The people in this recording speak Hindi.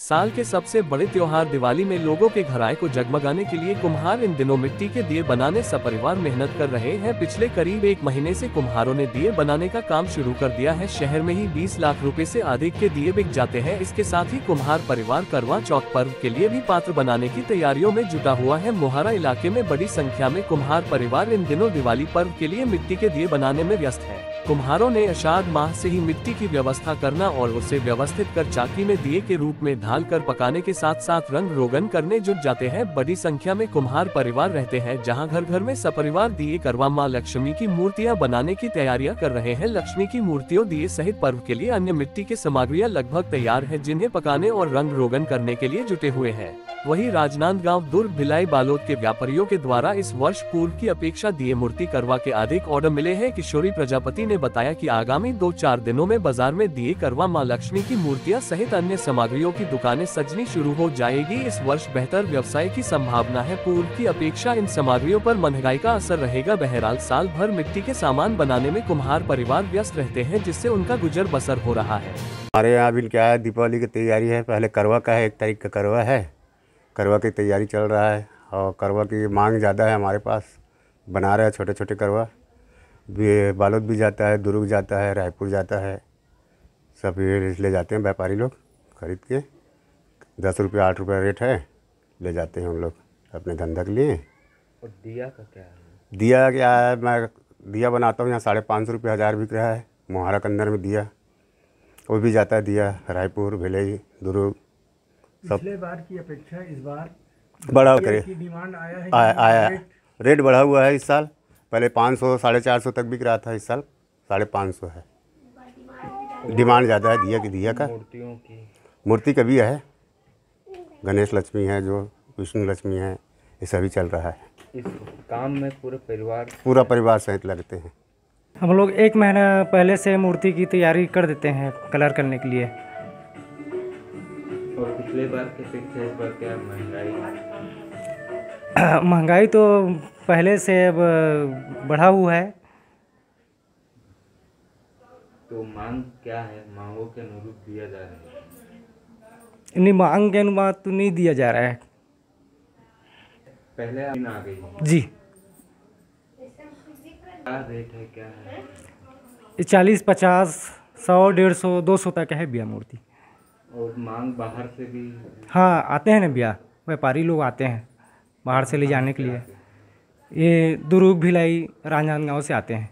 साल के सबसे बड़े त्योहार दिवाली में लोगों के घराए को जगमगाने के लिए कुम्हार इन दिनों मिट्टी के दिए बनाने सपरिवार मेहनत कर रहे हैं। पिछले करीब 1 महीने से कुम्हारों ने दिए बनाने का काम शुरू कर दिया है। शहर में ही 20 लाख रुपए से अधिक के दिए बिक जाते हैं। इसके साथ ही कुम्हार परिवार करवा चौथ पर्व के लिए भी पात्र बनाने की तैयारियों में जुटा हुआ है। मोहारा इलाके में बड़ी संख्या में कुम्हार परिवार इन दिनों दिवाली पर्व के लिए मिट्टी के दिए बनाने में व्यस्त है। कुम्हारों ने आषाढ़ माह से ही मिट्टी की व्यवस्था करना और उसे व्यवस्थित कर चाकी में दिए के रूप में ढाल कर पकाने के साथ साथ रंग रोगन करने जुट जाते हैं। बड़ी संख्या में कुम्हार परिवार रहते हैं, जहां घर घर में सपरिवार दिए करवा मां लक्ष्मी की मूर्तियां बनाने की तैयारियां कर रहे हैं। लक्ष्मी की मूर्तियों दिए सहित पर्व के लिए अन्य मिट्टी के सामग्रियां लगभग तैयार है, जिन्हें पकाने और रंग रोगन करने के लिए जुटे हुए हैं। वहीं राजनांदगांव, दुर्ग, भिलाई, बालोद के व्यापारियों के द्वारा इस वर्ष पूर्व की अपेक्षा दिए मूर्ति करवा के अधिक ऑर्डर मिले हैं। किशोरी प्रजापति ने बताया कि आगामी 2-4 दिनों में बाजार में दिए करवा मां लक्ष्मी की मूर्तियां सहित अन्य सामग्रियों की दुकानें सजनी शुरू हो जाएगी। इस वर्ष बेहतर व्यवसाय की संभावना है। पूर्व की अपेक्षा इन सामग्रियों पर महंगाई का असर रहेगा। बहरहाल साल भर मिट्टी के सामान बनाने में कुम्हार परिवार व्यस्त रहते हैं, जिससे उनका गुजर बसर हो रहा है। हमारे यहाँ अभी क्या है, दीपावली की तैयारी है। पहले करवा का है, 1 तारीख का करवा है। करवा की तैयारी चल रहा है और करवा की मांग ज़्यादा है हमारे पास। बना रहे हैं छोटे छोटे करवा। बालोद भी जाता है, दुर्ग जाता है, रायपुर जाता है। सब ये ले जाते हैं व्यापारी लोग खरीद के। 10 रुपये 8 रुपये रेट है, ले जाते हैं हम लोग अपने धंधा के लिए। और दिया का क्या है? दिया क्या है, मैं दिया बनाता हूँ यहाँ 550 रुपये 1000 बिक रहा है। मोहारा के अंदर में दिया वो भी जाता है। दिया रायपुर, भिलाई, दुर्ग सब। पिछले बार की अपेक्षा इस बार बढ़ा करे डिमांड आया है? आया रेट बढ़ा हुआ है इस साल। पहले 500 450 तक बिक रहा था, इस साल 550 है। डिमांड ज़्यादा है दिया की। दिया का मूर्तियों की मूर्ति का भी है, गणेश लक्ष्मी है, जो विष्णु लक्ष्मी है, ये सभी चल रहा है। इस काम में पूरा परिवार सहित लगते हैं। हम लोग 1 महीना पहले से मूर्ति की तैयारी कर देते हैं कलर करने के लिए। और पिछले बार की अपेक्षा इस बार क्या महंगाई? महंगाई तो पहले से अब बढ़ा हुआ है। तो मांग क्या है? मांगों के अनुरूप दिया जा रहा है? नहीं, मांग के अनुपात तो नहीं दिया जा रहा है। पहले दिन आ गई जी। क्या रेट है, क्या है? 40, 50, 100, 150, 200 तक है बिया मूर्ति। और मांग बाहर से भी? हाँ, आते हैं ना बिया, व्यापारी लोग आते हैं बाहर से ले जाने के लिए। ये दुर्ग, भिलाई, राजनांदगांव से आते हैं।